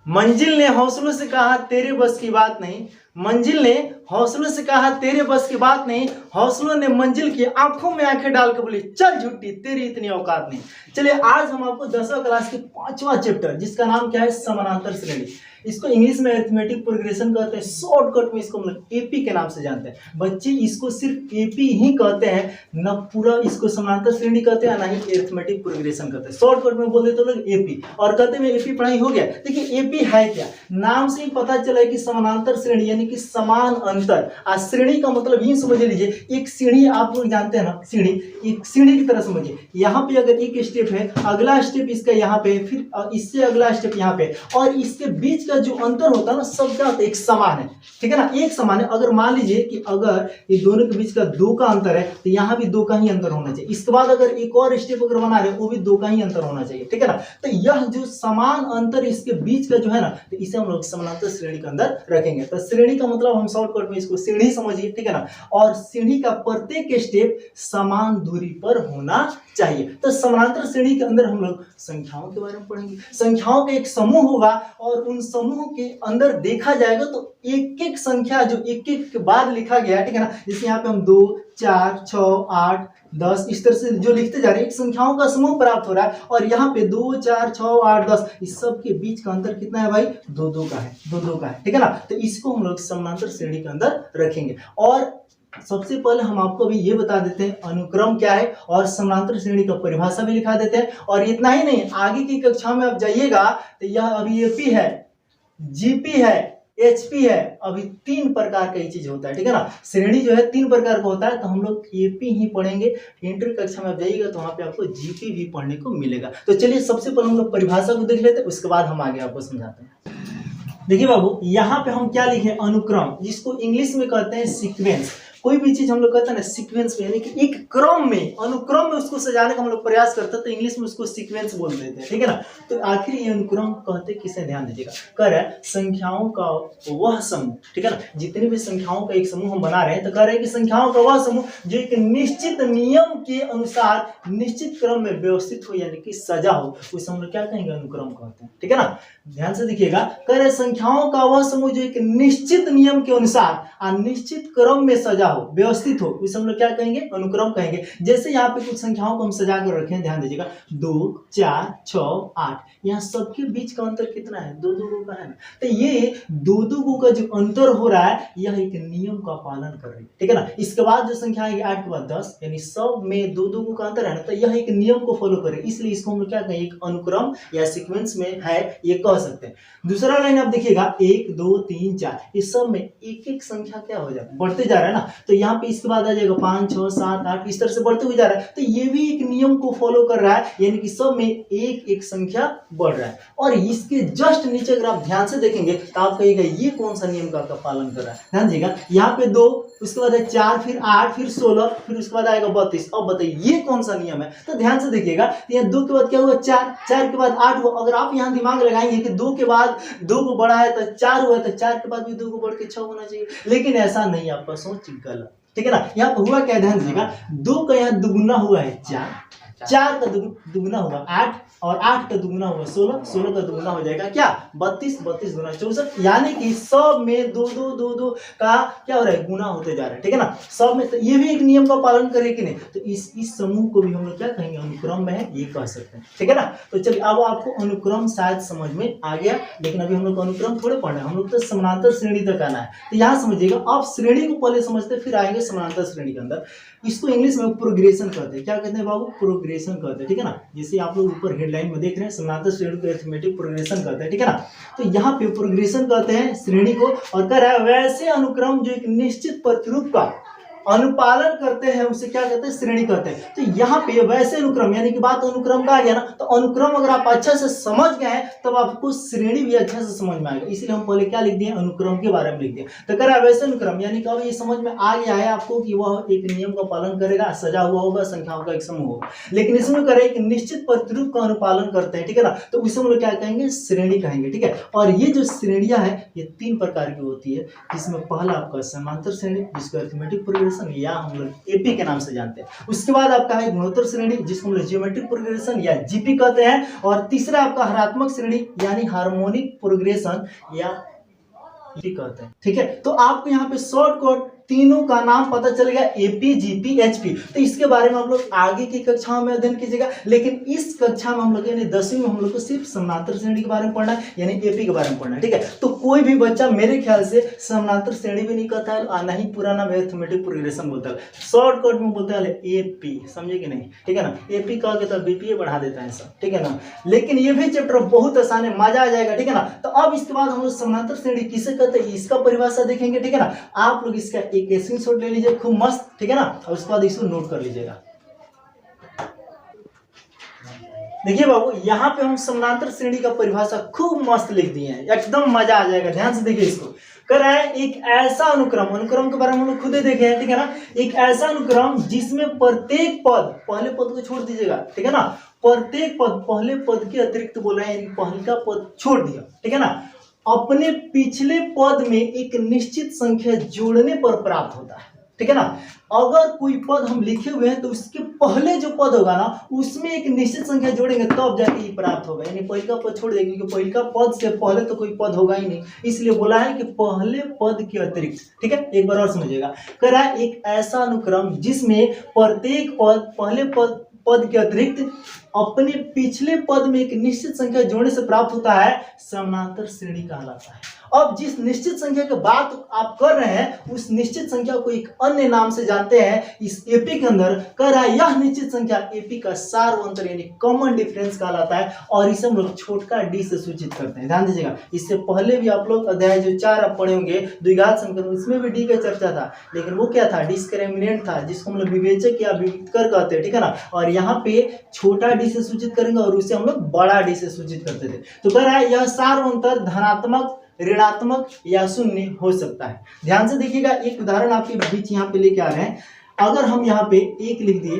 मंजिल ने हौसलों से कहा तेरे बस की बात नहीं, मंजिल ने हौसलों से कहा तेरे बस की बात नहीं, हौसलों ने मंजिल की आंखों में आंखें डाल के बोली चल झुट्टी तेरी इतनी औकात नहीं। चलिए आज हम आपको 10वीं क्लास के 5वां चैप्टर जिसका नाम क्या है समानांतर श्रेणी, इसको इंग्लिश में अरिथमेटिक प्रोग्रेशन कहते हैं, शॉर्टकट में इसको मतलब एपी के नाम से जानते हैं बच्चे। इसको सिर्फ एपी ही कहते हैं, न पूरा इसको समानांतर श्रेणी कहते हैं ना ही अरिथमेटिक प्रोग्रेशन कहते हैं। शॉर्टकट में बोल देते लोग एपी और कहते हैं एपी पढ़ाई हो गया। देखिए एपी है क्या, नाम से ही पता चला है कि समानांतर श्रेणी यानी कि समान अंतर। आज श्रेणी का मतलब ही समझ लीजिए, एक सीढ़ी आप लोग जानते हैं ना, सीढ़ी एक सीढ़ी की तरह समझिए। यहाँ पे अगर एक स्टेप है, अगला स्टेप इसका यहाँ पे, फिर इससे अगला स्टेप यहाँ पे, और इसके बीच का जो अंतर होता है ना सब क्या होता है, एक समान है, ठीक है ना, एक समान है। अगर मान लीजिए कि अगर ये दोनों के बीच का 2 का अंतर है तो यहाँ भी 2 का ही अंतर होना चाहिए। इसके बाद अगर एक और स्टेप अगर बना रहे वो भी 2 का ही अंतर होना चाहिए, ठीक है ना। तो यह जो समान अंतर इसके बीच का जो है ना, तो इसे हम लोग समानांतर श्रेणी के अंदर रखेंगे। तो श्रेणी का मतलब हम शॉर्टकट में इसको सीढ़ी समझिए, ठीक है ना, और सीढ़ी का प्रत्येक स्टेप समान दूरी पर होना चाहिए। तो समानांतर श्रेणी के अंदर हम लोग संख्याओं के बारे में पढ़ेंगे। संख्याओं का एक समूह होगा और उन समूह के अंदर देखा जाएगा तो एक एक संख्या जो एक एक के बाद लिखा गया है, ठीक है ना, जैसे यहाँ पे हम 2 4 6 8 10 इस तरह से जो लिखते जा रहे हैं, एक संख्याओं का समूह प्राप्त हो रहा है। और यहाँ पे 2 4 6 8 10 इस सब के बीच का अंतर कितना है भाई, 2 का है, 2 का है, ठीक है ना। तो इसको हम लोग समानांतर श्रेणी के अंदर रखेंगे। और सबसे पहले हम आपको अभी ये बता देते हैं अनुक्रम क्या है और समानांतर श्रेणी का परिभाषा भी लिखा देते हैं। और इतना ही नहीं, आगे की कक्षा में आप जाइएगा तो यह अभी एपी है, जीपी है, एचपी है, अभी 3 प्रकार का ये चीज होता है, ठीक है ना। श्रेणी जो है 3 प्रकार का होता है, तो हम लोग एपी ही पढ़ेंगे। इंटर कक्षा में आप जाइएगा तो वहां पे आपको जीपी भी पढ़ने को मिलेगा। तो चलिए सबसे पहले हम लोग परिभाषा को देख लेते हैं, उसके बाद हम आगे आपको समझाते हैं। देखिए बाबू, यहाँ पे हम क्या लिखे, अनुक्रम, जिसको इंग्लिश में कहते हैं सीक्वेंस। कोई भी चीज हम लोग कहते हैं ना सीक्वेंस में, यानी कि एक क्रम में, अनुक्रम में उसको सजाने का हम लोग प्रयास करते हैं, तो इंग्लिश में उसको सीक्वेंस बोल देते हैं, ठीक है ना। तो आखिर ये अनुक्रम कहते किसे, ध्यान दीजिएगा, कह रहा है संख्याओं का वह समूह, ठीक है ना, जितनी भी संख्याओं का एक समूह हम बना रहे हैं, तो कह रहे हैं कि संख्याओं का वह समूह जो एक निश्चित नियम के अनुसार निश्चित क्रम में व्यवस्थित हो यानी कि सजा हो, उसे हम लोग क्या कहेंगे, अनुक्रम कहते हैं, ठीक है ना। ध्यान से देखिएगा, कह रहे संख्याओं का वह समूह जो एक निश्चित नियम के अनुसार निश्चित क्रम में सजा हो, व्यवस्थित हो, उसे हम लोग क्या कहेंगे, अनुक्रम कहेंगे। जैसे यहाँ पे कुछ संख्याओं को हम सजा कर रखे हैं, ध्यान दीजिएगा, 2 4 6 8, यहाँ सबके बीच का अंतर कितना है, 2 का है ना। तो ये 2 का जो अंतर हो रहा है यह एक नियम का पालन कर रही है, ठीक है ना। इसके बाद जो संख्या आएगी 8 के बाद 10, यानी सब में 2 का अंतर है ना, तो यह एक नियम को फॉलो करे, इसलिए इसको हम लोग क्या कहेंगे, एक अनुक्रम या सीक्वेंस में है, ये कह सकते हैं। दूसरा लाइन आप देखिएगा 1 2 3 4, इस सब में एक एक संख्या क्या हो जाता है, बढ़ते जा रहा है ना। तो यहाँ पे इसके बाद आ जाएगा 5 6 7 8, इस तरह से बढ़ते हुए जा रहा है। तो ये भी एक नियम को फॉलो कर रहा है, यानी कि सब में एक एक संख्या बढ़ रहा है। और इसके जस्ट नीचे अगर आप ध्यान से देखेंगे तो आप कहिएगा ये कौन सा नियम का पालन कर रहा है। ध्यान दीजिएगा, यहाँ पे 2, उसके बाद है 4, फिर 8, फिर 16, फिर उसके बाद आएगा 32। अब बताइए ये कौन सा नियम है। तो ध्यान से देखिएगा, यहाँ 2 के बाद क्या हुआ, 4, 4 के बाद 8 हुआ। अगर आप यहाँ दिमाग लगाएंगे कि 2 के बाद 2 को बढ़ा है तो 4 हुआ, तो 4 के बाद भी 2 को बढ़ के 6 होना चाहिए, लेकिन ऐसा नहीं, आपका सोच गलत, ठीक है ना। यहाँ पर हुआ क्या, ध्यान दीजिएगा, 2 का यहाँ दुगुना हुआ है 4, 4 का दुगुना हुआ 8, और 8 का दुगुना हुआ 16, 16 का दुगुना हो जाएगा क्या, 32, 32 गुना 64, यानी कि सब में 2 2 2 2 का क्या हो रहा है, गुना होते जा रहा है, ठीक है ना, सब में। तो ये भी एक नियम का पालन करे कि नहीं, तो इस समूह को भी हम लोग क्या कहेंगे, अनुक्रम में है, ये कह सकते हैं, ठीक है ना। तो चलिए अब आपको अनुक्रम शायद समझ में आ गया, लेकिन अभी हम लोग अनुक्रम थोड़े पढ़ रहे हैं, हम लोग तो समानांतर श्रेणी तक आना है। तो यहाँ समझिएगा, आप श्रेणी को पहले समझते फिर आएंगे समानांतर श्रेणी के अंदर। इसको इंग्लिश में प्रोग्रेशन कहते हैं, क्या कहते हैं बाबू, प्रोग्रेशन कहते हैं, ठीक है ना। जैसे आप लोग ऊपर हेडलाइन में देख रहे हैं समानांतर श्रेणी को अरिथमेटिक प्रोग्रेशन कहते हैं, ठीक है ना। तो यहाँ पे प्रोग्रेशन कहते हैं श्रेणी को, और कह रहा है वैसे अनुक्रम जो एक निश्चित प्रतिरूप का अनुपालन करते हैं उसे क्या कहते हैं, श्रेणी कहते हैं। तो यहाँ पे वैसे अनुक्रम, यानी कि बात अनुक्रम का आ गया ना, तो अनुक्रम अगर आप अच्छा से समझ गए हैं तब आपको श्रेणी भी अच्छा से समझ में आएगा। इसलिए हम पहले क्या लिख दिए, अनुक्रम के बारे में लिख दिए। तो कह रहा है वैसे अनुक्रम, यानी कि अब ये समझ में आ गया है आपको कि वह एक नियम का पालन करेगा, सजा हुआ होगा, संख्याओं का एक समूह होगा, लेकिन इसमें कह रहे हैं कि निश्चित प्रतिरूप का अनुपालन करते हैं, ठीक है ना। तो उसे हम लोग क्या कहेंगे, श्रेणी कहेंगे, ठीक है। और ये जो श्रेणियां हैं ये 3 प्रकार की होती है, जिसमें पहला आपका समांतर श्रेणी जिसको अरिथमेटिक प्रोग्रेशन प्रोग्रेशन या हम लोग एपी के नाम से जानते हैं। उसके बाद आपका है गुणोत्तर श्रेणी जिसको हम लोग ज्योमेट्रिक प्रोग्रेशन या जीपी कहते हैं। और तीसरा आपका हरात्मक श्रेणी यानी हार्मोनिक प्रोग्रेशन या कहते हैं। ठीक है, तो आपको यहाँ पे शॉर्टकट तीनों का नाम पता चल गया, एपी, जीपी, एचपी। तो इसके बारे में हम लोग आगे की कक्षाओं में अध्ययन कीजिएगा, लेकिन इस कक्षा में हम लोग यानी 10वीं में हम लोग को सिर्फ समानांतर श्रेणी के बारे में पढ़ना है, यानी एपी के बारे में पढ़ना है। ठीक है, तो कोई भी बच्चा मेरे ख्याल से समानांतर श्रेणी भी नहीं कहता है और ना ही पुराना मैथमेटिक प्रोग्रेशन बोलता है, शॉर्टकट में बोलता है एपी, समझे कि नहीं? ठीक है ना, एपी कह के तो बीपीए बढ़ा देता है सब। ठीक है ना, लेकिन ये भी चैप्टर बहुत आसान है, मजा आ जाएगा। ठीक है ना, तो अब इसके बाद हम लोग समानांतर श्रेणी किसे कहते हैं इसका परिभाषा देखेंगे। ठीक है ना, आप लोग इसका एक स्क्रीनशॉट ले लीजिए खूब मस्त। ठीक है ना, और उसके बाद इसको नोट कर लीजिएगा। देखिए बाबू, यहाँ पे हम समानांतर श्रेणी का परिभाषा खूब मस्त लिख दिए हैं, एकदम मजा आ जाएगा। ध्यान से देखिए इसको। कर रहा है एक ऐसा अनुक्रम, अनुक्रम के बारे में हम लोग खुद ही देखे हैं। ठीक है ना, एक ऐसा अनुक्रम जिसमें प्रत्येक पद, पहले पद को छोड़ दीजिएगा। ठीक है ना, प्रत्येक पद पहले पद के अतिरिक्त बोल रहे हैं, पहले का पद छोड़ दिया। ठीक है ना, अपने पिछले पद में एक निश्चित संख्या जोड़ने पर प्राप्त होता है। ठीक है ना, अगर कोई पद हम लिखे हुए हैं तो उसके पहले जो पद होगा ना उसमें एक निश्चित संख्या जोड़ेंगे तब जाके ये प्राप्त होगा, यानी पहले का पद छोड़ देंगे क्योंकि पहले का पद से पहले तो कोई पद होगा ही नहीं, इसलिए बोला है कि पहले पद के अतिरिक्त। ठीक है, एक बार और समझिएगा। कह रहा है एक ऐसा अनुक्रम जिसमें प्रत्येक पद पहले पद के अतिरिक्त अपने पिछले पद में एक निश्चित संख्या जोड़ने से प्राप्त होता है, समानांतर श्रेणी कहलाता है। अब जिस निश्चित संख्या की बात आप कर रहे हैं उस निश्चित संख्या को एक अन्य नाम से जानते हैं इस एपी के अंदर। कह रहा है यह निश्चित संख्या एपी का सार्वंतर यानी कॉमन डिफरेंस कहलाता है और इसे हम लोग छोटका डी से सूचित करते हैं। ध्यान दीजिएगा, इससे पहले भी आप लोग अध्याय जो 4 आप पढ़े होंगे द्विघात समीकरण, इसमें भी डी का चर्चा था, लेकिन वो क्या था, डिस्क्रिमिनेंट था, जिसको हम लोग विवेचक या विविधकर कहते हैं। ठीक है ना, और यहाँ पे छोटा डी से सूचित करेंगे और उसे हम लोग बड़ा डी से सूचित करते थे। तो कह रहा है यह सार्वंतर धनात्मक, ऋणात्मक या शून्य हो सकता है। ध्यान से देखिएगा, एक उदाहरण आपके बीच यहाँ पे लेके आ रहे हैं। अगर हम यहाँ पे 1 लिख दिए,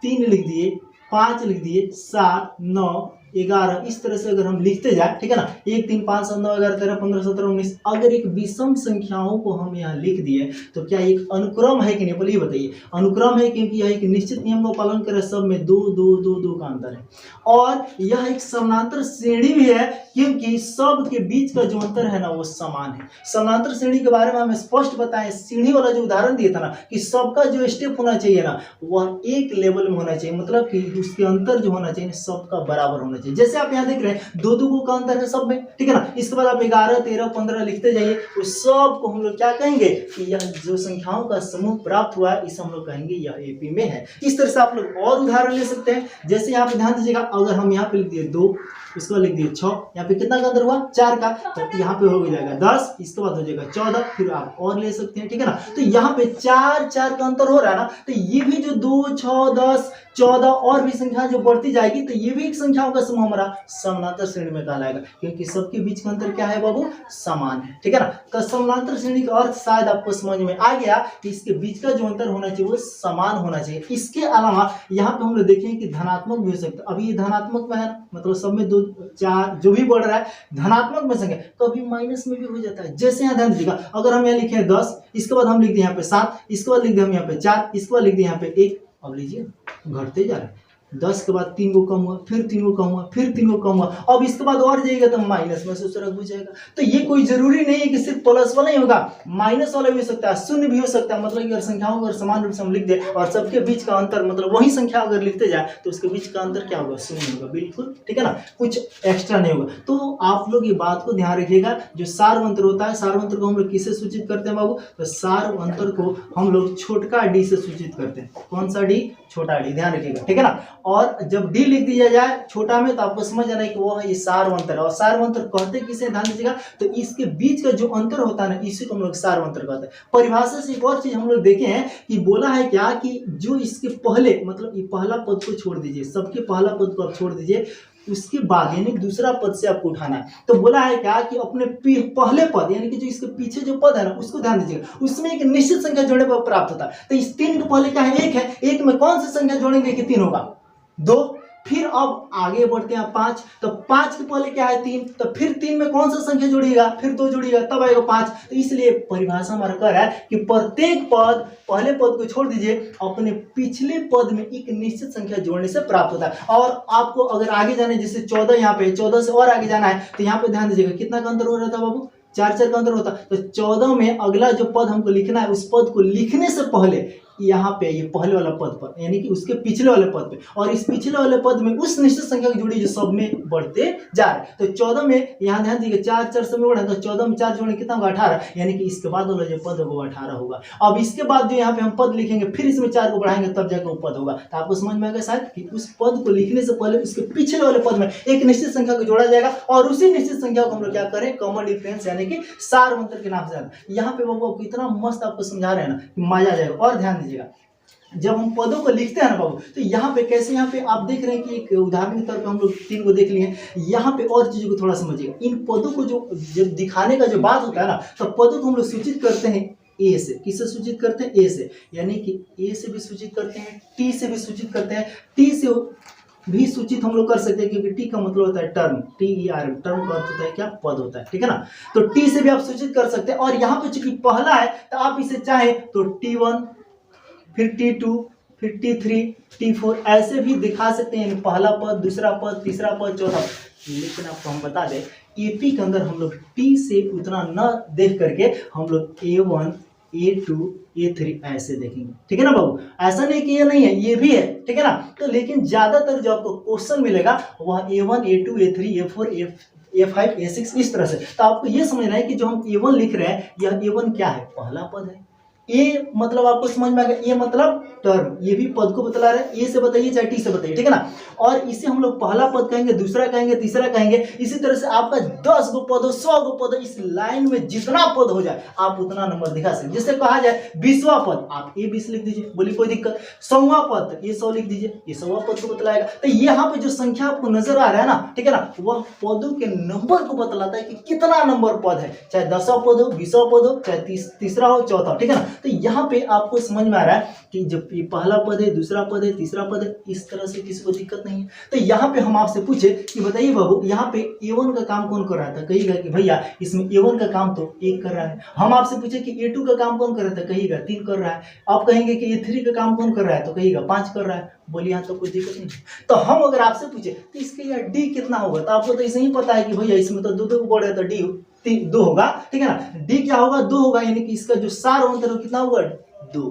3 लिख दिए, 5 लिख दिए, 7, 9, 11 इस तरह से अगर हम लिखते जाए, ठीक है ना, 1, 3, 5, 7, 9, 11, 13, 15, 17, 19 अगर एक विषम संख्याओं को हम यहाँ लिख दिए तो क्या एक अनुक्रम है कि नहीं? बोलिए बताइए, अनुक्रम है क्योंकि यह एक निश्चित नियम का पालन करे, सब में 2, 2, 2, 2 का अंतर है। और यह एक समानांतर श्रेणी भी है क्योंकि सब के बीच का जो अंतर है ना वो समान है। समानांतर श्रेणी के बारे में हमें स्पष्ट बताएं, सीढ़ी वाला जो उदाहरण दिया था ना कि सबका जो स्टेप होना चाहिए ना वह एक लेवल में होना चाहिए, मतलब कि उसके अंतर जो होना चाहिए सबका बराबर होना चाहिए। जैसे आप यहाँ देख रहे हैं 2, 2 का अंतर है सब में। ठीक है ना, इसके बाद आप 11, 13, 15 लिखते जाइए, तो सब को हम लोग क्या कहेंगे कि यह जो संख्याओं का समूह प्राप्त हुआ है इसे हम लोग कहेंगे यह एपी में है। इस तरह से आप लोग और उदाहरण ले सकते हैं। जैसे यहाँ पे ध्यान दीजिएगा, अगर हम यहाँ पे लिख दिए 2, इसको लिख दिए 6, यहाँ पे कितना का अंतर हुआ 4 का, तो यहाँ पे हो जाएगा 10, इसके बाद हो जाएगा 14, फिर आप और ले सकते हैं। ठीक है ना, तो यहाँ पे 4 का अंतर हो रहा है ना, तो ये भी जो 2, 6, 10, 14 और भी संख्या जो बढ़ती जाएगी तो ये भी एक संख्याओं का समूह हमारा समानांतर श्रेणी में कहलाएगा क्योंकि सबके बीच का अंतर क्या है बाबू, समान है। ठीक है ना, तो समानांतर श्रेणी का अर्थ शायद आपको समझ में आ गया कि इसके बीच का जो अंतर होना चाहिए वो समान होना चाहिए। इसके अलावा यहाँ पे हम लोग देखें कि धनात्मक भी हो सकता है। अभी ये धनात्मक में है, मतलब सब में 2, 4 जो भी बढ़ रहा है धनात्मक में संख्या, कभी माइनस में भी हो जाता है। जैसे यहाँ ध्यान दीजिएगा, अगर हम यहाँ लिखे 10, इसके बाद हम लिख दिए यहाँ पे 7, इसके बाद लिख दिए हम यहाँ पे 4, इसके बाद लिख दिए यहाँ पे 1, अब लीजिए घटते जा रहे हैं। 10 के बाद 3 को कम हुआ, फिर 3 को कम हुआ, फिर 3 को कम हुआ, अब इसके बाद और जाएगा तो माइनस में से उस तरह हो जाएगा। तो ये कोई जरूरी नहीं है कि सिर्फ प्लस वाला ही होगा, माइनस वाला भी हो सकता है, शून्य भी हो सकता है। मतलब कि अगर संख्याओं को अगर समान रूप से हम लिख दे और सबके बीच का अंतर मतलब वही संख्या अगर लिखते जाए तो उसके बीच का अंतर क्या होगा, शून्य होगा, बिल्कुल। ठीक है ना, कुछ एक्स्ट्रा नहीं होगा। तो आप लोग ये बात को ध्यान रखिएगा, जो सार्वंतर होता है, सार्वंतर को हम लोग किससे सूचित करते हैं बाबू, तो सार्वंतर को हम लोग छोटका डी से सूचित करते हैं। कौन सा डी, छोटा डी, ध्यान रखिएगा। ठीक है ना, और जब डी लिख दिया जाए छोटा में तो आपको समझ आना है कि वो है ये सार्वंतर है। और सार्वंतर कहते किसे, ध्यान दीजिएगा, तो इसके बीच का जो अंतर होता है ना इसी को हम लोग सार्वंतर कहते हैं। परिभाषा से एक और चीज हम लोग देखे हैं कि बोला है क्या कि जो इसके पहले मतलब ये पहला पद को छोड़ दीजिए, सबके पहला पद को आप छोड़ दीजिए, उसके बाद यानी दूसरा पद से आपको उठाना है। तो बोला है क्या कि अपने पहले पद यानी कि जो इसके पीछे जो पद है ना उसको ध्यान दीजिएगा, उसमें एक निश्चित संख्या जोड़ने पर प्राप्त होता है। तो इस 3 के पहले क्या है, 1 है, 1 में कौन सी संख्या जोड़ेंगे कि 3 होगा, 2, फिर अब आगे बढ़ते हैं 5, तो 5 के पहले क्या है 3, तो फिर 3 में कौन सा संख्या जुड़ेगा, फिर 2 जुड़ेगा, तब आएगा 5। तो इसलिए परिभाषा हमारा कह रहा है कि प्रत्येक पद, पहले पद को छोड़ दीजिए, अपने पिछले पद में एक निश्चित संख्या जोड़ने से प्राप्त होता है। और आपको अगर आगे जाना है, जैसे 14 यहाँ पे, 14 से और आगे जाना है, तो यहाँ पे ध्यान दीजिएगा कितना का अंतर हो रहा था बाबू, 4 का अंतर होता। तो 14 में अगला जो पद हमको लिखना है, उस पद को लिखने से पहले यहाँ पे ये पहले वाला पद पर, यानी कि उसके पिछले वाले पद पे, और इस पिछले वाले पद में उस निश्चित संख्या की जुड़ी जो सब में बढ़ते जा रहे हैं। तो 14 में यहाँ ध्यान दीजिए 4 से में बढ़ा, तो 14 में 4 जोड़े कितना होगा 18, यानी कि इसके बाद वाला जो पद होगा वो 18 होगा। अब इसके बाद जो यहाँ पे हम पद लिखेंगे, फिर इसमें 4 को बढ़ाएंगे, तब जाकर वो पद होगा। तो आपको समझ में आएगा शायद कि उस पद को लिखने से पहले उसके पिछले वाले पद में एक निश्चित संख्या को जोड़ा जाएगा, और उसी निश्चित संख्या को हम लोग क्या करें, कॉमन डिफरेंस यानी कि सार मंत्र के नाम से। यहाँ पे बाबू कितना मस्त आपको समझा रहे हैं ना, मजा आ जाएगा। और ध्यान दीजिएगा जब हम पदों को लिखते हैं ना बाबू, तो यहाँ पे कैसे, यहाँ पे आप देख रहे हैं कि एक उदाहरण के तौर पे हम लोग 3 को देख लिए। यहाँ पे और चीजों को थोड़ा समझिएगा। इन पदों को जो जब दिखाने का जो बात होता है ना, तो पदों को हम लोग सूचित करते हैं ए से। किससे सूचित करते हैं, ए से, यानी कि ए से भी सूचित करते हैं, टी से भी सूचित करते हैं, टी से भी सूचित हम लोग कर सकते हैं, क्योंकि टी का मतलब होता है टर्म, TER, टर्म का अर्थ होता है क्या, पद होता है, ठीक है ना। तो टी से भी आप सूचित कर सकते हैं। और यहाँ पे चूंकि पहला है, तो आप इसे चाहे तो T1, फिर T2, फिर T3, T4 ऐसे भी दिखा सकते हैं, पहला पद, दूसरा पद, तीसरा पद, चौथा। लेकिन आपको हम बता दें, AP के अंदर हम लोग T से उतना न देख करके हम लोग A1, A2, A3 ऐसे देखेंगे, ठीक है ना बाबू। ऐसा नहीं कि ये नहीं है, ये भी है, ठीक है ना। तो लेकिन ज्यादातर जो आपको क्वेश्चन मिलेगा वह A1, A2, A3, A4, A5, A6 इस तरह से। तो आपको ये समझना है कि जो हम A1 लिख रहे हैं, यह A1 क्या है, पहला पद है। ए मतलब आपको समझ में आ गया, ए मतलब टर्म, ये भी पद को बतला रहे हैं। ए से बताइए चाहे टी से बताइए, ठीक है ना। और इसे हम लोग पहला पद कहेंगे, दूसरा कहेंगे, तीसरा कहेंगे। इसी तरह से आपका 10 गो पद हो, 100 गो पद हो, इस लाइन में जितना पद हो जाए आप उतना नंबर दिखा सकते। जैसे कहा जाए 20वां पद, आप ए 20 लिख दीजिए, बोलिए कोई दिक्कत। 100वां पद, ये 100 लिख दीजिए, ये 100वां पद को बतलाएगा। तो यहाँ पे जो संख्या आपको नजर आ रहा है ना, ठीक है ना, वह पदों के नंबर को बतलाता है कि कितना नंबर पद है, चाहे 10वां पद हो, 20वां पद हो, चाहे तीसरा हो, चौथा, ठीक है ना। तो यहाँ पे आपको समझ में आ रहा है कि जब ये पहला पद है, दूसरा पद है, तीसरा पद है, इस तरह से किसी को दिक्कत नहीं है। तो यहाँ पे हम आपसे पूछे कि बताइए बाबू, यहाँ पे A1 का काम कौन कर रहा था, कहिएगा कि भैया इसमें A1 का काम तो 1 कर रहा है। हम आपसे पूछे कि A2 का काम कौन कर रहा था, कहिएगा 3 कर रहा है। आप कहेंगे कि A3 का काम कौन कर रहा है, तो कहिएगा 5 कर रहा है। बोलिए यहाँ तो कोई दिक्कत नहीं। तो हम अगर आपसे पूछे तो इसके यार D कितना होगा, तो आपको तो इसे ही पता है कि भैया इसमें तो 2 बढ़ है, तो D 2 होगा, ठीक है ना। D क्या होगा, 2 होगा, यानी कि इसका जो सार अंतर हो कितना होगा, 2।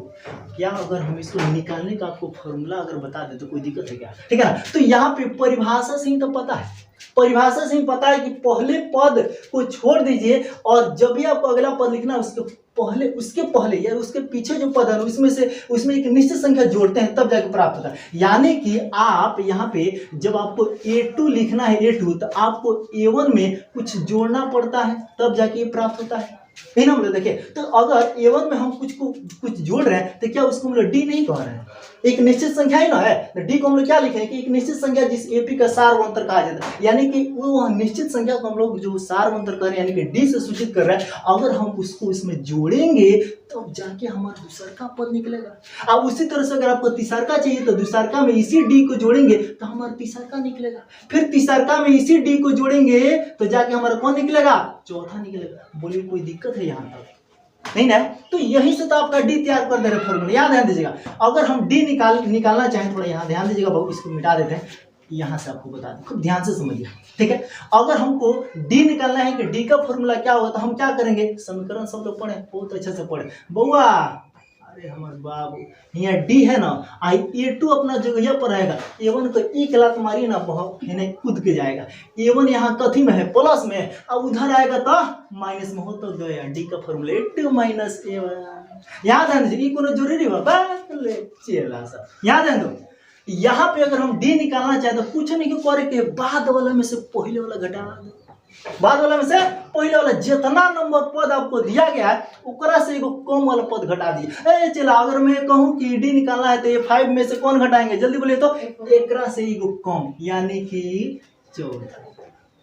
क्या अगर हम इसको निकालने का आपको फॉर्मूला अगर बता दें तो कोई दिक्कत है क्या, ठीक है ना। तो यहाँ पे परिभाषा से ही तो पता है, परिभाषा से ही पता है कि पहले पद को छोड़ दीजिए, और जब भी आपको अगला पद लिखना है उसके पहले या उसके पीछे जो पद है उसमें एक निश्चित संख्या जोड़ते हैं, तब जाके प्राप्त होता है। यानी कि आप यहाँ पे जब आपको A2 लिखना है, A2, तो आपको A1 में कुछ जोड़ना पड़ता है, तब जाके ये प्राप्त होता है। नहीं ना, हम लोग देखिए, तो अगर A1 में हम कुछ जोड़ रहे हैं, तो क्या उसको हम लोग D नहीं कह रहे हैं, एक निश्चित संख्या ही ना है। तो D को हम लोग क्या लिखें कि एक निश्चित संख्या जिस AP का सारवंतर कहा जाता है, यानी कि वो निश्चित संख्या को हम लोग जो सारवंतर कर रहे हैं, यानी कि D से सूचित कर रहे हैं। अगर हम उसको इसमें जोड़ेंगे तब जाके हमारा दूसरका पद निकलेगा। अब उसी तरह से अगर आपको तीसरका चाहिए तो दूसरका में इसी D को जोड़ेंगे तो हमारा तीसरका निकलेगा, फिर तीसरका में इसी D को जोड़ेंगे तो जाके हमारा कौन निकलेगा, चौथा निकलेगा। बोलिए कोई दिक्कत है यहाँ तक, नहीं ना। तो यही से तो आपका D तैयार कर दे रहे फॉर्मूला। यहाँ ध्यान दीजिएगा, अगर हम D निकालना चाहें, थोड़ा यहाँ ध्यान दीजिएगा बाबू, इसको मिटा देते हैं, यहाँ से आपको बता दें, खूब ध्यान से समझिए, ठीक है। अगर हमको D निकालना है कि D का फॉर्मूला क्या होगा, तो हम क्या करेंगे, समीकरण सब लोग पढ़े, बहुत अच्छे से पढ़े बउआ। अरे हमारे बाबू, यहाँ D है ना, A2 अपना जगह पर रहेगा, A1 को एक लात मारी ना, बहुत कूद के जाएगा। A1 यहाँ कथी में है, प्लस में, अब उधर आएगा तो माइनस में हो, तो गया D का फॉर्मूला A2 माइनस A1। यहाँ ध्यान दीजिए, कोनो जरूरी चला सब, यहाँ ध्यान दो। यहाँ पे अगर हम D निकालना चाहे तो कुछ नहीं क्यों करे के, बाद वाला में से पहले वाला घटा दो, बाद वाला में से पहले वाला जितना नंबर पद आपको दिया गया है उकरा से एगो कम वाला पद घटा दिए। चला अगर मैं कहूँ कि D निकालना है तो ये 5 में से कौन घटाएंगे, जल्दी बोलिए तो, एकरा से एगो कम, यानी कि 14।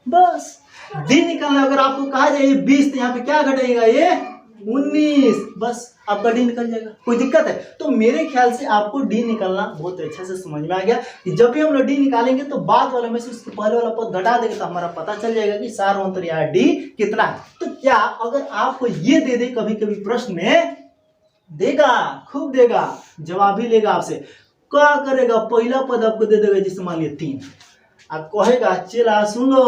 बस D निकालना, अगर आपको कहा जाए 20, तो यहाँ पे क्या घटेगा, ये 19, बस आपका डी निकल जाएगा। कोई दिक्कत है? तो मेरे ख्याल से आपको डी निकलना बहुत अच्छे से समझ में आ गया कि जब भी हम लोग डी निकालेंगे तो बाद वाले में से उसके पहले वाला पद घटा देंगे तो हमारा पता चल जाएगा कि सार्वंतर या डी कितना है। तो क्या अगर आपको ये दे दे कभी कभी प्रश्न में, देगा, खूब देगा, जवाब ही लेगा आपसे, क्या करेगा, पहला पद आपको दे देगा, जैसे मान लिया 3, आप कहेगा चला सुन लो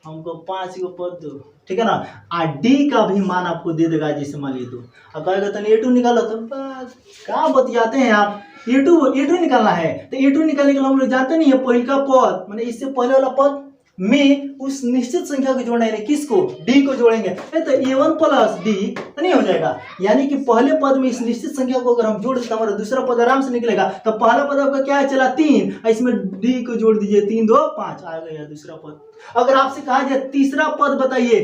हमको 5 गो पद दो, ठीक है ना। आ डी का भी मान आपको दे देगा, जैसे मान लीजिए 2, अब कहेगा तो A2 निकालो, तो क्या बतियाते हैं आप, A2 निकालना है। तो A2 निकालने के लिए हम लोग जानते नहीं है पहले का पद, मैंने इससे पहले वाला पद में उस निश्चित संख्या को जोड़ना है, किसको, डी को जोड़ेंगे, तो A1 प्लस डी तो नहीं हो जाएगा। यानी कि पहले पद में इस निश्चित संख्या को अगर हम जोड़ देते हमारा दूसरा पद आराम से निकलेगा। तो पहला पद आपका क्या है, चला 3, इसमें डी को जोड़ दीजिए, 3 2 5 आ गया दूसरा पद। अगर आपसे कहा जाए तीसरा पद बताइए,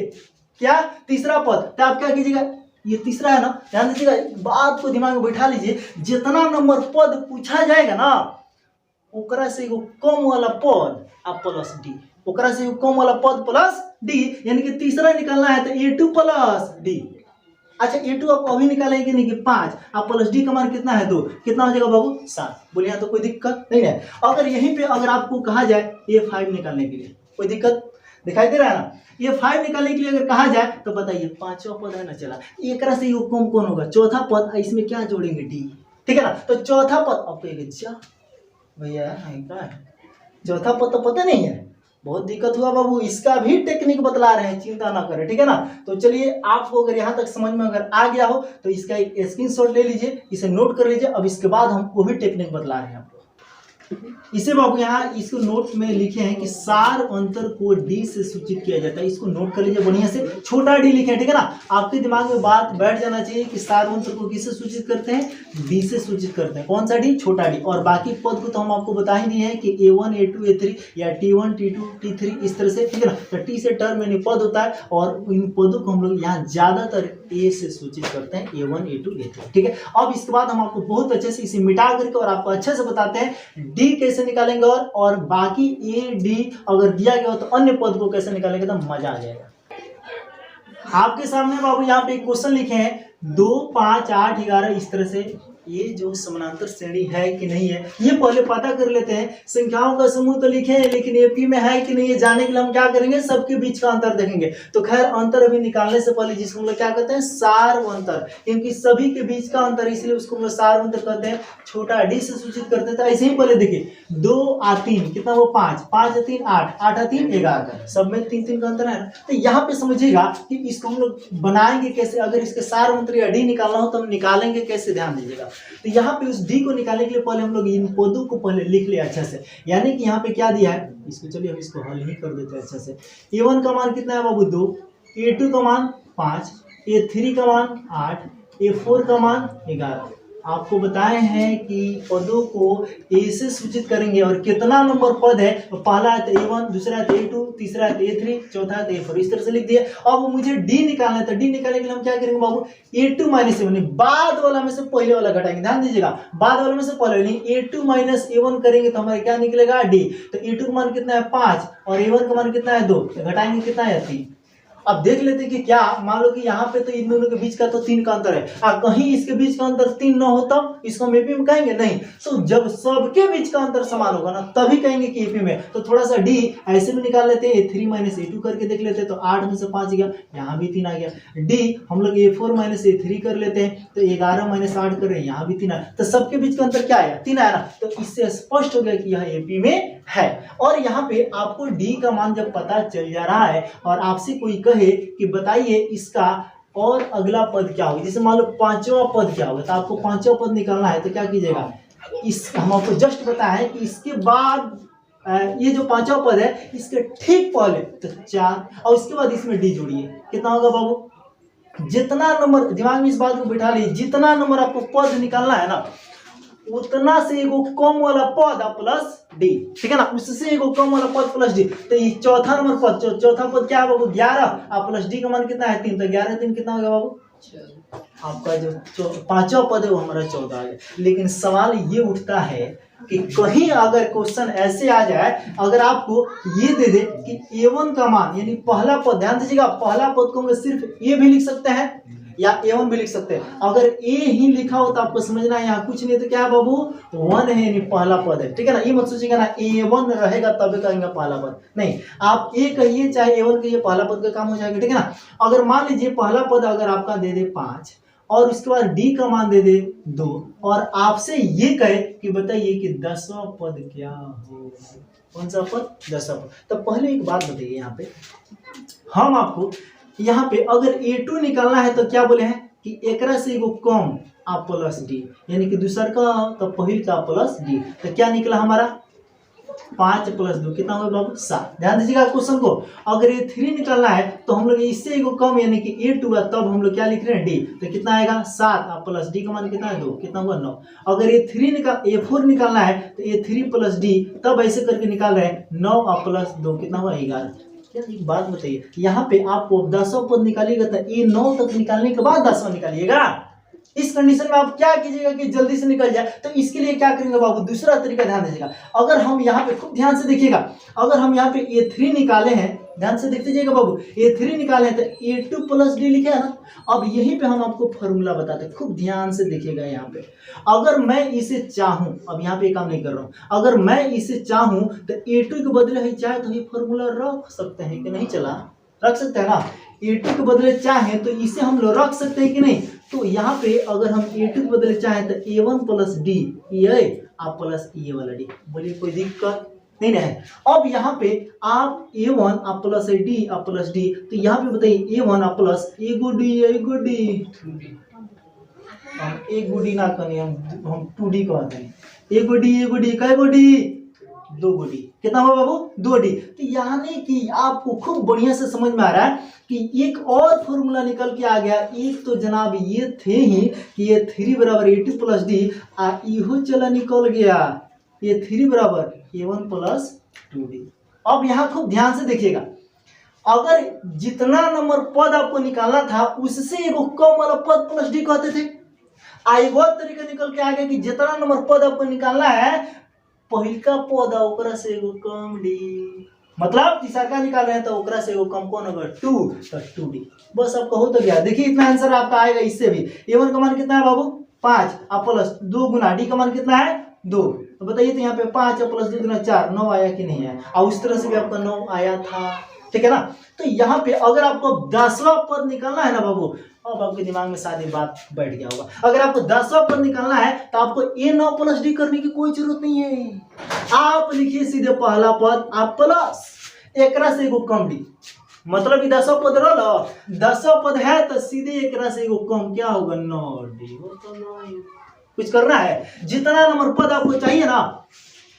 क्या तीसरा पद, तो आप क्या कीजिएगा, ये तीसरा है ना, ध्यान दीजिएगा, बात को दिमाग में बैठा लीजिए, जितना नंबर पद पूछा जाएगा ना ओकरा से एगो कम वाला पद आप प्लस डी, ओकरा से कम वाला पद प्लस डी, यानी कि तीसरा निकालना है तो A2 प्लस डी। अच्छा A2 आप अभी निकालेंगे नहीं कि 5, आप प्लस डी का मान कितना है 2, कितना हो जाएगा बाबू 7। बोलिए यहाँ तो कोई दिक्कत नहीं है। अगर यहीं पे अगर आपको कहा जाए A5 निकालने के लिए, कोई दिक्कत दिखाई दे रहा है ना, A5 निकालने के लिए अगर कहा जाए तो बताइए 5वां पद है ना, चला एक से ये कम कौन होगा, चौथा पद, इसमें क्या जोड़ेंगे डी, ठीक है ना। तो चौथा पद आपको भैया चौथा पद तो पता नहीं है, बहुत दिक्कत हुआ बाबू, इसका भी टेक्निक बतला रहे हैं, चिंता ना करें, ठीक है ना। तो चलिए आपको अगर यहाँ तक समझ में अगर आ गया हो तो इसका एक स्क्रीनशॉट ले लीजिए, इसे नोट कर लीजिए। अब इसके बाद हम वो भी टेक्निक बतला रहे हैं आपको। इसे बाबू यहाँ इसको नोट में लिखे हैं कि सार अंतर को डी से सूचित किया जाता है, इसको नोट कर लीजिए बढ़िया से, छोटा डी लिखे हैं, ठीक है ना। आपके दिमाग में बात बैठ जाना चाहिए कि सार अंतर को किससे सूचित करते हैं, डी से सूचित करते हैं। कौन सा डी, छोटा डी। और बाकी पद को तो हम आपको बता ही दिए हैं कि A1 A2 A3 या T1 T2 T3 इस तरह से, ठीक है ना। तो टी से टर्म यानी पद होता है और इन पदों को हम लोग यहाँ ज्यादातर ए से सूचित करते हैं, A1 A2 A3, ठीक है। अब इसके बाद हम आपको बहुत अच्छे से इसे मिटा करके और आपको अच्छे से बताते हैं डी कैसे निकालेंगे और बाकी ए डी अगर दिया गया हो तो अन्य पद को कैसे निकालेंगे, तो मजा आ जाएगा। आपके सामने बाबू यहाँ पे एक क्वेश्चन लिखे हैं 2 5 8 11 इस तरह से, ये जो समानांतर श्रेणी है कि नहीं है ये पहले पता कर लेते हैं। संख्याओं का समूह तो लिखे हैं लेकिन एपी में है कि नहीं है जानने के लिए हम क्या करेंगे, सबके बीच का अंतर देखेंगे। तो खैर अंतर अभी निकालने से पहले जिसको हम लोग क्या कहते हैं, सार अंतर, क्योंकि सभी के बीच का अंतर इसलिए उसको हम लोग सार अंतर कहते हैं, छोटा डी से सूचित करते हैं। तो ऐसे ही पहले देखिए 2 और 3 कितना, वो 5 5 और 3 8 8 और 3 11, सब में 3 3 का अंतर है। तो यहाँ पे समझिएगा कि इसको हम लोग बनाएंगे कैसे, अगर इसके सार अंतर या डी निकालना हो तो हम निकालेंगे कैसे, ध्यान दीजिएगा। तो यहाँ पे उस डी को निकालने के लिए पहले हम लोग इन पदों को पहले लिख लिया अच्छे से, यानी कि यहाँ पे क्या दिया है, इसको चलिए हम इसको हल ही कर देते हैं अच्छे से। A1 का मान कितना है बाबू 2, A2 का मान 5, A3 का मान 8, A4 का मान 11। आपको बताए हैं कि पदों को ए से सूचित करेंगे और कितना नंबर पद है, तो पहला है तो A1, दूसरा है तो A2, तीसरा है तो A3, चौथा है तो A4, इस तरह से लिख दिए। अब मुझे डी निकालना है तो डी निकालने के लिए हम क्या करेंगे बाबू, A2 माइनस A1, बाद वाला में से पहले वाला घटाएंगे, ध्यान दीजिएगा, बाद वाला में से पहले नहीं, A2 माइनस A1 करेंगे तो हमारे क्या निकलेगा डी। तो A2 का मान कितना है 5 और A1 का मान कितना है 2, तो घटाएंगे कितना है 3। अब देख लेते हैं कि क्या, मान लो कि यहाँ पे तो इन दोनों के बीच का तो 3 का अंतर है, कहीं इसके बीच का अंतर 3 ना हो तब इसको हम एपी में कहेंगे नहीं। तो जब सबके बीच का अंतर समान होगा ना तभी कहेंगे कि एपी में। तो थोड़ा सा डी ऐसे भी निकाल लेते हैं, A3 माइनस A2 करके देख लेते हैं, तो 8 में से 5 गया, यहाँ भी 3 आ गया। डी हम लोग A4 माइनस A3 कर लेते हैं, तो 11 माइनस 8 कर रहे हैं, यहाँ भी 3 आया, तो सबके बीच का अंतर क्या आया, 3 आया ना। तो इससे स्पष्ट हो गया कि यह एपी में है। और यहाँ पे आपको डी का मान जब पता चल जा रहा है और आपसे कोई कहे कि बताइए इसका और अगला पद क्या होगा, जैसे मान लो 5वां पद क्या होगा, तो आपको 5वां पद निकालना है तो क्या कीजिएगा, इस हम आपको जस्ट बताया है कि इसके बाद ये जो 5वां पद है इसके ठीक पहले तो 4 और उसके बाद इसमें डी जोड़िए, कितना होगा बाबू, जितना नंबर, दिमाग में इस बात को बिठा लीजिए, जितना नंबर आपको पद निकालना है ना उतना से एगो कम वाला पद प्लस डी, ठीक है ना, उससे एगो कम वाला पद प्लस डी। तो ये चौथा नंबर पद, चौथा पद क्या है बाबू 11 और प्लस डी का मान कितना है 3, तो 11 3 कितना हो गया बाबू, आपका जो 5वां पद है वो हमारा 14 है। लेकिन सवाल ये उठता है कि कहीं अगर क्वेश्चन ऐसे आ जाए, अगर आपको ये दे दे कि A1 का मान यानी पहला पद, ध्यान दीजिएगा पहला पद को हम सिर्फ ए भी लिख सकते हैं, या A1 भी लिख सकते हैं। अगर ए ही लिखा हो तो आपको समझना है यहाँ कुछ नहीं तो क्या है बाबू 1 है, यानी पहला पद है, ठीक है ना। ये मत सोचिएगा ना A1 रहेगा तभी कहेंगे पहला पद, नहीं, आप ए कहिए चाहे A1 कहिए, पहला पद का काम हो जाएगा, ठीक है ना। अगर मान लीजिए पहला पद अगर आपका दे दे 5 और उसके बाद डी का मान दे दे 2 और आपसे ये कहे कि बताइए कि 10वां पद क्या हो, कौन सा पद, 10वां पद। तो पहले एक बात बताइए, यहाँ पे हम आपको यहाँ पे अगर A2 निकालना है तो क्या बोले हैं कि एकरा से एगो कम आ प्लस डी, यानी कि दूसरा का तो पहिल का प्लस डी, तो क्या निकला हमारा 5 + 2 कितना होगा बाबू 7। ध्यान दीजिएगा क्वेश्चन को, अगर A3 निकालना है तो हम लोग इससे एगो कम यानी कि A2 है, तब हम लोग क्या लिख रहे हैं डी, तो कितना आएगा 7 और प्लस डी का मान कितना है 2, कितना हुआ 9। अगर A4 निकालना है तो A3 + डी, तब ऐसे करके निकाल रहे हैं 9 और प्लस 2 कितना हुआ 11। क्या एक बात बताइए, यहाँ पे आपको 10वां पद निकालिएगा तो A9 तक निकालने के बाद 10वां निकालिएगा। इस कंडीशन में आप क्या कीजिएगा कि जल्दी से निकल जाए, तो इसके लिए क्या करेंगे बाबू, दूसरा तरीका ध्यान दीजिएगा। अगर हम यहाँ पे खूब ध्यान से देखिएगा, अगर हम यहाँ पे A3 निकाले हैं, ध्यान से देखते जाइएगा बाबू, A3 निकाले हैं तो A2 + डी लिखे है ना। अब यहीं पे हम आपको फॉर्मूला बताते हैं, खूब ध्यान से देखिएगा। यहाँ पे अगर मैं इसे चाहूं, अब यहाँ पे काम नहीं कर रहा हूँ, अगर मैं इसे चाहूं तो A2 के बदले ही चाहे तो ये फॉर्मूला रख सकते हैं कि नहीं, चला रख सकते हैं ना। A2 के बदले चाहे तो इसे हम लोग रख सकते हैं कि नहीं। तो यहाँ पे अगर हम A2 के बदले चाहें तो A1 + डी ये आप प्लस ये वाला डी, बोलिए कोई दिक्कत नहीं ना है। अब यहाँ पे आप A1 आप प्लस डी आप प्लस डी, तो यहाँ पे बताइए A1 आप प्लस एगो डी हम एगो डी ना करें, हम 2D कहते हैं। एगो डी कै गो डी 2 गो डी, कितना हुआ बाबू 2 डी। तो यानी कि आपको खूब बढ़िया से समझ में आ रहा है कि एक और फॉर्मूला निकल के आ गया। एक तो जनाब ये थे ही कि ये 3 = A2 + डी, आ इहो चला निकल गया ये 3 = A1 + 2D। अब यहाँ खूब ध्यान से देखिएगा, अगर जितना नंबर पद आपको निकालना था उससे एगो कम वाला पद प्लस डी कहते थे। एक और तरीका निकल के आ गया कि जितना नंबर पद आपको निकालना है पहिलका पद ओकरा से एगो कम डी, मतलब तीसरा निकाल रहे हैं तो ओकरा से एगो कम कौन होगा 2, तो 2D। बस आपका हो तो गया। देखिए इतना आंसर आपका आएगा। इससे भी A1 का मान कितना है बाबू 5 और प्लस 2 गुना डी का मान कितना है 2, तो बताइए तो यहाँ पे 5 और प्लस 2 गुना 4, 9 आया कि नहीं आया। और उस तरह से भी आपका 9 आया था, ठीक है ना। तो यहाँ पे अगर आपको 10वां पद निकालना है ना बाबू, अब आपके दिमाग में सारी बात बैठ गया होगा। अगर आपको 10वां पद निकालना है तो आपको A9 + डी करने की कोई जरूरत नहीं है। आप लिखिए सीधे पहला पद आप प्लस एकरा से एगो कम डी, मतलब कि 10वां पद रहा, 10वां पद है तो सीधे एकरा से एगो कम क्या होगा 9D। कुछ करना है, जितना नंबर पद आपको चाहिए ना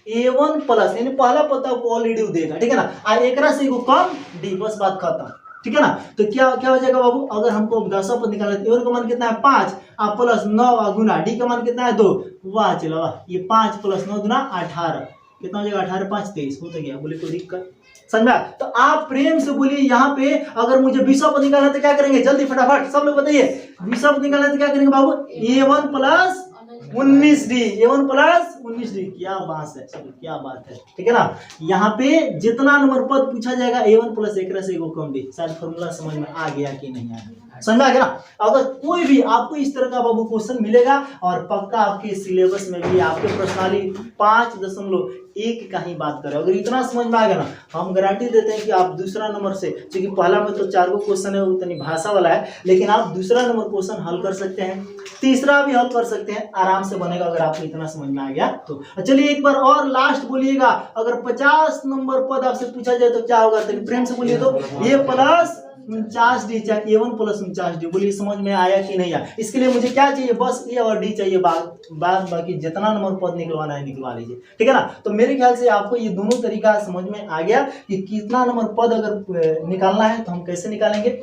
A1 प्लस यानी पहला पद आपको ऑलरेडी देगा, ठीक है ना। और एकरा से एगो कम डी, बस बात खत्म, ठीक है ना। तो क्या हो जाएगा बाबू, अगर हमको 10वां पद निकालना है A1 का मान कितना है 5 और प्लस 9 गुना डी का मान कितना है 2, वाह चलो वाह, ये 5 + 9 गुना 18 कितना हो जाएगा 18 5 23 हो तो गया। बोले कोई दिक्कत, समझा। तो आप प्रेम से बोलिए यहाँ पे अगर मुझे 20वां पद निकालना है तो क्या करेंगे, जल्दी फटाफट सब लोग बताइए। 20वां पद निकालना है तो क्या करेंगे बाबू A1 + 19D, A1 + 19D। क्या बात है, चलो क्या बात है, ठीक है ना। यहाँ पे जितना नंबर पद पूछा जाएगा A1 प्लस एकरा से एगो कम डी। शायद फॉर्मूला समझ में आ गया कि नहीं आ गया, समझ में आ गया ना। अगर कोई भी आपको इस तरह का बाबू क्वेश्चन मिलेगा और पक्का आपके सिलेबस में भी आपके प्रश्नावली 5.1 का ही बात करें, अगर इतना समझ में आ गया ना, हम गारंटी देते हैं कि आप दूसरा नंबर से, क्योंकि पहला में तो 4 गो क्वेश्चन है उतनी भाषा वाला है, लेकिन आप दूसरा नंबर क्वेश्चन हल कर सकते हैं, तीसरा भी हल कर सकते हैं, आराम से बनेगा अगर आपको इतना समझ में आ गया तो। चलिए एक बार और लास्ट बोलिएगा, अगर 50 नंबर पद आपसे पूछा जाए तो क्या होगा, तो प्रेम से बोलिए तो A + 49D चाहे A1 + 49D। बोलिए समझ में आया कि नहीं आया। इसके लिए मुझे क्या चाहिए, बस A और D चाहिए, बाकी जितना नंबर पद निकलवाना है निकलवा लीजिए, ठीक है ना। तो मेरे ख्याल से आपको ये दोनों तरीका समझ में आ गया कि कितना नंबर पद अगर निकालना है तो हम कैसे निकालेंगे,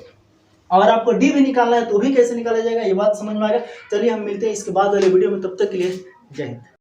और आपको डी भी निकालना है तो भी कैसे निकाला जाएगा, ये बात समझ में आ गया। चलिए हम मिलते हैं इसके बाद वाले वीडियो में, तब तक के लिए जय हिंद।